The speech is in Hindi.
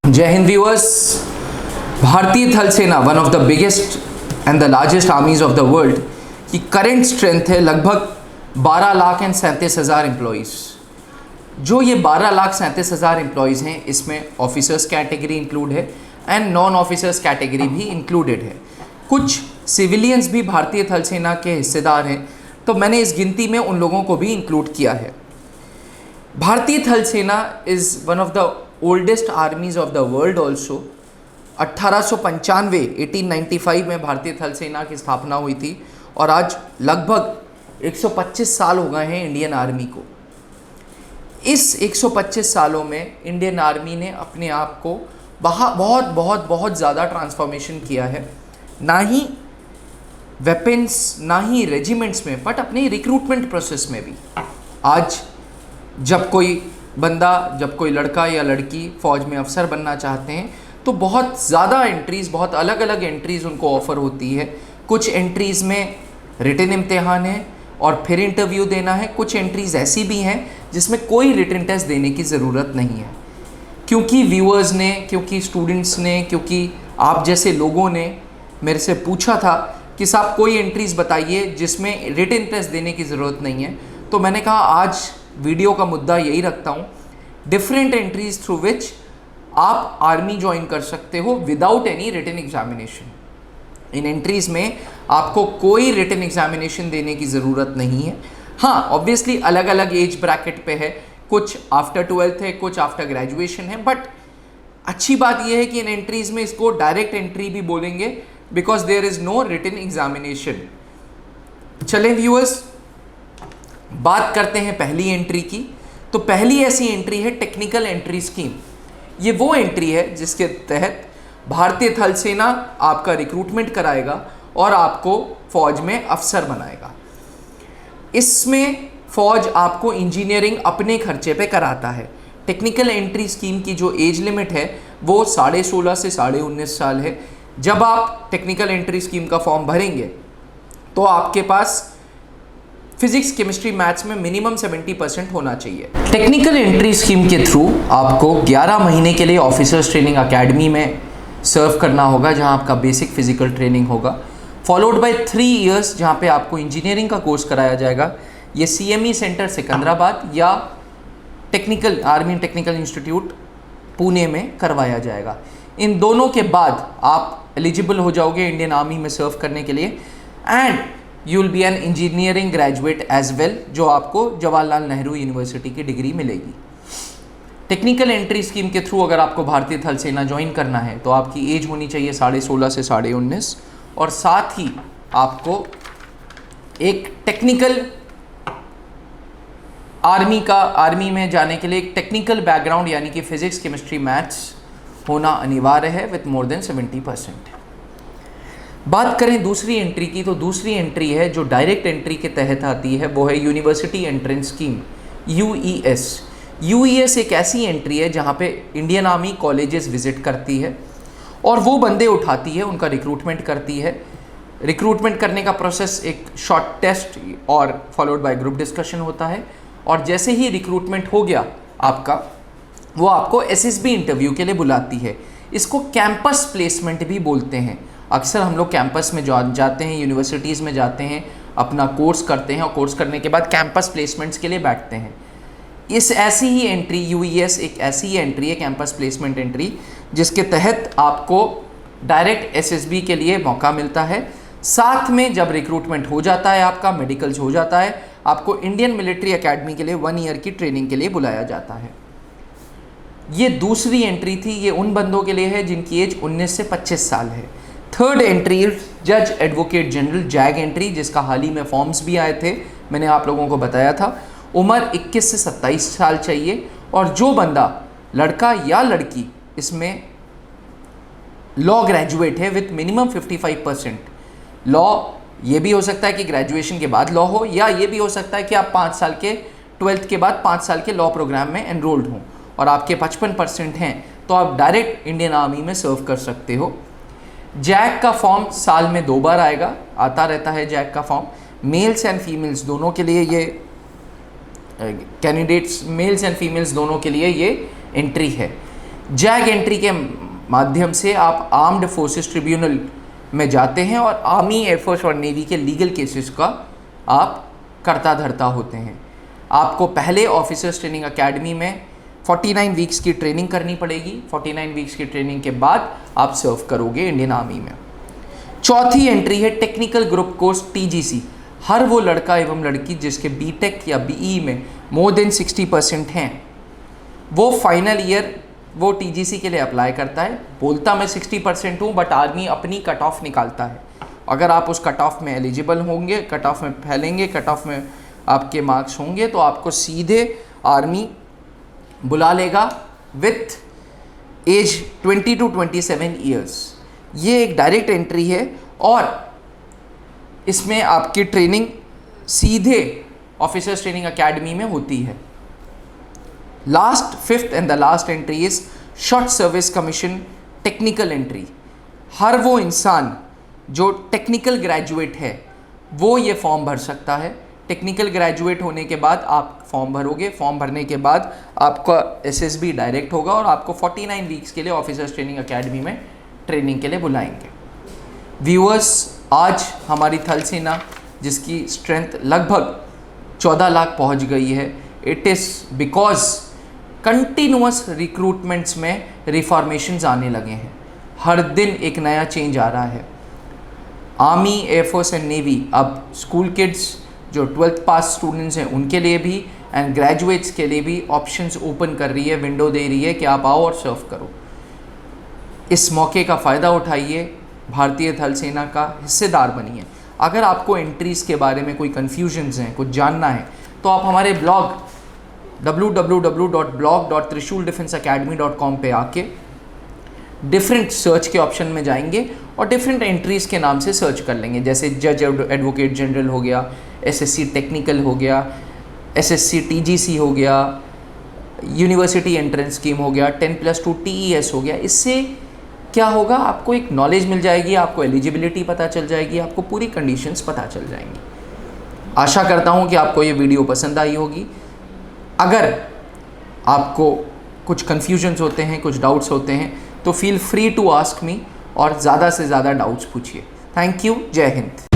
जय हिंद व्यूअर्स। भारतीय थल सेना one of the biggest and the largest आर्मीज of the world की करेंट स्ट्रेंथ है लगभग 12,37,000 एम्प्लॉयज़। जो ये 12,37,000 एम्प्लॉयज़ हैं इसमें ऑफिसर्स कैटेगरी इंक्लूड है एंड नॉन ऑफिसर्स कैटेगरी भी इंक्लूडेड है। कुछ सिविलियंस भी भारतीय थल सेना के हिस्सेदार हैं, तो मैंने इस गिनती में उन लोगों को भी इंक्लूड किया है। भारतीय थल सेना is one of the oldest आर्मीज of the world also. 1895 में भारतीय थल सेना की स्थापना हुई थी और आज लगभग 125 साल हो गए हैं इंडियन आर्मी को। इस 125 सालों में इंडियन आर्मी ने अपने आप को बहुत ज़्यादा ट्रांसफॉर्मेशन किया है, ना ही वेपन्स ना ही रेजिमेंट्स में बट अपने रिक्रूटमेंट प्रोसेस में भी। आज जब कोई लड़का या लड़की फ़ौज में अफसर बनना चाहते हैं तो बहुत ज़्यादा एंट्रीज़, बहुत अलग अलग एंट्रीज़ उनको ऑफ़र होती है। कुछ एंट्रीज़ में रिटन इम्तिहान है और फिर इंटरव्यू देना है। कुछ एंट्रीज़ ऐसी भी हैं जिसमें कोई रिटन टेस्ट देने की ज़रूरत नहीं है, क्योंकि व्यूअर्स ने, क्योंकि स्टूडेंट्स ने, क्योंकि आप जैसे लोगों ने मेरे से पूछा था कि साहब कोई एंट्रीज़ बताइए जिसमें रिटन टेस्ट देने की ज़रूरत नहीं है। तो मैंने कहा आज वीडियो का मुद्दा यही रखता हूँ, डिफरेंट एंट्रीज थ्रू विच आप आर्मी ज्वाइन कर सकते हो विदाउट एनी रिटन एग्जामिनेशन। इन एंट्रीज में आपको कोई रिटन एग्जामिनेशन देने की ज़रूरत नहीं है। हाँ, ऑब्वियसली अलग अलग एज ब्रैकेट पे है, कुछ आफ्टर 12th है, कुछ आफ्टर ग्रेजुएशन है, बट अच्छी बात यह है कि इन एंट्रीज में इसको डायरेक्ट एंट्री भी बोलेंगे because there is no written examination. चलें व्यूअर्स, बात करते हैं पहली एंट्री की। तो पहली ऐसी एंट्री है टेक्निकल एंट्री स्कीम। ये वो एंट्री है जिसके तहत भारतीय थल सेना आपका रिक्रूटमेंट कराएगा और आपको फौज में अफसर बनाएगा। इसमें फौज आपको इंजीनियरिंग अपने खर्चे पे कराता है। टेक्निकल एंट्री स्कीम की जो एज लिमिट है वो 16.5 से 19.5 साल है। जब आप टेक्निकल एंट्री स्कीम का फॉर्म भरेंगे तो आपके पास फिजिक्स, केमिस्ट्री, मैथ्स में मिनिमम 70% होना चाहिए। टेक्निकल एंट्री स्कीम के थ्रू आपको 11 महीने के लिए ऑफिसर्स ट्रेनिंग एकेडमी में सर्व करना होगा, जहां आपका बेसिक फिजिकल ट्रेनिंग होगा, फॉलोड बाय 3 इयर्स जहां पे आपको इंजीनियरिंग का कोर्स कराया जाएगा। ये CME सेंटर सिकंदराबाद या आर्मी टेक्निकल इंस्टीट्यूट पुणे में करवाया जाएगा। इन दोनों के बाद आप एलिजिबल हो जाओगे इंडियन आर्मी में सर्व करने के लिए and you will be an engineering graduate as well, जो आपको जवाहरलाल नेहरू यूनिवर्सिटी की डिग्री मिलेगी। टेक्निकल एंट्री स्कीम के थ्रू अगर आपको भारतीय थल सेना ज्वाइन करना है तो आपकी एज होनी चाहिए 16.5 से 19.5 और साथ ही आपको एक टेक्निकल आर्मी में जाने के लिए एक टेक्निकल बैकग्राउंड यानी कि फिजिक्स, केमिस्ट्री, मैथ्स होना अनिवार्य है विथ मोर देन 70%। बात करें दूसरी एंट्री की, तो दूसरी एंट्री है जो डायरेक्ट एंट्री के तहत आती है, वो है university entrance scheme, UES। UES एक ऐसी एंट्री है जहां पे इंडियन आर्मी कॉलेजेस विजिट करती है और वो बंदे उठाती है, उनका रिक्रूटमेंट करती है। रिक्रूटमेंट करने का प्रोसेस एक शॉर्ट टेस्ट और फॉलोड बाय ग्रुप डिस्कशन होता है और जैसे ही रिक्रूटमेंट हो गया आपका, वो आपको SSB इंटरव्यू के लिए बुलाती है। इसको कैंपस प्लेसमेंट भी बोलते हैं। अक्सर हम लोग कैंपस में जाते हैं, यूनिवर्सिटीज़ में जाते हैं, अपना कोर्स करते हैं और कोर्स करने के बाद कैंपस प्लेसमेंट्स के लिए बैठते हैं। इस ऐसी ही एंट्री UES एक ऐसी ही एंट्री है, कैंपस प्लेसमेंट एंट्री, जिसके तहत आपको डायरेक्ट SSB के लिए मौका मिलता है। साथ में जब रिक्रूटमेंट हो जाता है, आपका मेडिकल्स हो जाता है, आपको इंडियन मिलिट्री एकेडमी के लिए 1 ईयर की ट्रेनिंग के लिए बुलाया जाता है। ये दूसरी एंट्री थी, ये उन बंदों के लिए है जिनकी एज 19 से 25 साल है। थर्ड एंट्री जज एडवोकेट जनरल जैग एंट्री, जिसका हाल ही में फॉर्म्स भी आए थे, मैंने आप लोगों को बताया था। उम्र 21 से 27 साल चाहिए और जो बंदा, लड़का या लड़की, इसमें लॉ ग्रेजुएट है विथ मिनिमम 55%। लॉ ये भी हो सकता है कि ग्रेजुएशन के बाद लॉ हो, या ये भी हो सकता है कि आप 5 साल के 12th के बाद 5 साल के लॉ प्रोग्राम में एनरोल्ड हों और आपके 55% हैं तो आप डायरेक्ट इंडियन आर्मी में सर्व कर सकते हो। जैक का फॉर्म साल में 2 बार आता रहता है जैक का फॉर्म। मेल्स एंड फीमेल्स दोनों के लिए ये कैंडिडेट्स मेल्स एंड फीमेल्स दोनों के लिए ये एंट्री है। जैग एंट्री के माध्यम से आप आर्म्ड फोर्सेस ट्रिब्यूनल में जाते हैं और आर्मी, एयरफोर्स और नेवी के लीगल केसेस का आप करता धरता होते हैं। आपको पहले ऑफिसर्स ट्रेनिंग एकेडमी में 49 वीक्स की ट्रेनिंग करनी पड़ेगी। 49 वीक्स की ट्रेनिंग के बाद आप सर्व करोगे इंडियन आर्मी में। चौथी एंट्री है टेक्निकल ग्रुप कोर्स TGC। हर वो लड़का एवं लड़की जिसके बीटेक या BE में मोर देन 60% हैं, वो फाइनल ईयर वो TGC के लिए अप्लाई करता है। बोलता मैं 60% हूँ, बट आर्मी अपनी कट ऑफ निकालता है। अगर आप उस कट ऑफ में एलिजिबल होंगे, कट ऑफ में फैलेंगे, कट ऑफ में आपके मार्क्स होंगे, तो आपको सीधे आर्मी बुला लेगा विथ एज 20 to 27 ईयर्स। ये एक डायरेक्ट एंट्री है और इसमें आपकी ट्रेनिंग सीधे ऑफिसर्स ट्रेनिंग एकेडमी में होती है। Last, fifth and the last entry is short service commission technical entry. हर वो इंसान जो टेक्निकल ग्रेजुएट है वो ये फॉर्म भर सकता है। टेक्निकल ग्रेजुएट होने के बाद आप फॉर्म भरोगे। फॉर्म भरने के बाद आपका SSB डायरेक्ट होगा और आपको 49 वीक्स के लिए ऑफिसर्स ट्रेनिंग एकेडमी में ट्रेनिंग के लिए बुलाएंगे। व्यूअर्स, आज हमारी थल सेना जिसकी स्ट्रेंथ लगभग 14 लाख पहुंच गई है, it is because continuous recruitments में रिफॉर्मेशंस आने लगे हैं। हर दिन एक नया चेंज आ रहा है। आर्मी, एयरफोर्स एंड नेवी अब स्कूल किड्स जो 12th पास स्टूडेंट्स हैं उनके लिए भी एंड ग्रेजुएट्स के लिए भी ऑप्शंस ओपन कर रही है, विंडो दे रही है कि आप आओ और सर्व करो। इस मौके का फ़ायदा उठाइए, भारतीय थल सेना का हिस्सेदार बनिए। अगर आपको एंट्रीज़ के बारे में कोई कन्फ्यूजन्स हैं, कुछ जानना है, तो आप हमारे ब्लॉग www.blog.trishuldefenseacademy.com पे आके डिफरेंट सर्च के ऑप्शन में जाएंगे और डिफरेंट एंट्रीज़ के नाम से सर्च कर लेंगे। जैसे जज एडवोकेट जनरल हो गया, SSC टेक्निकल हो गया, SSC TGC हो गया, यूनिवर्सिटी एंट्रेंस स्कीम हो गया, 10+2 TES हो गया। इससे क्या होगा, आपको एक नॉलेज मिल जाएगी, आपको एलिजिबिलिटी पता चल जाएगी, आपको पूरी कंडीशंस पता चल जाएंगी। आशा करता हूँ कि आपको ये वीडियो पसंद आई होगी। अगर आपको कुछ कन्फ्यूजन्स होते हैं, कुछ डाउट्स होते हैं, तो feel free to ask me और ज़्यादा से ज़्यादा डाउट्स पूछिए। Thank you. जय हिंद।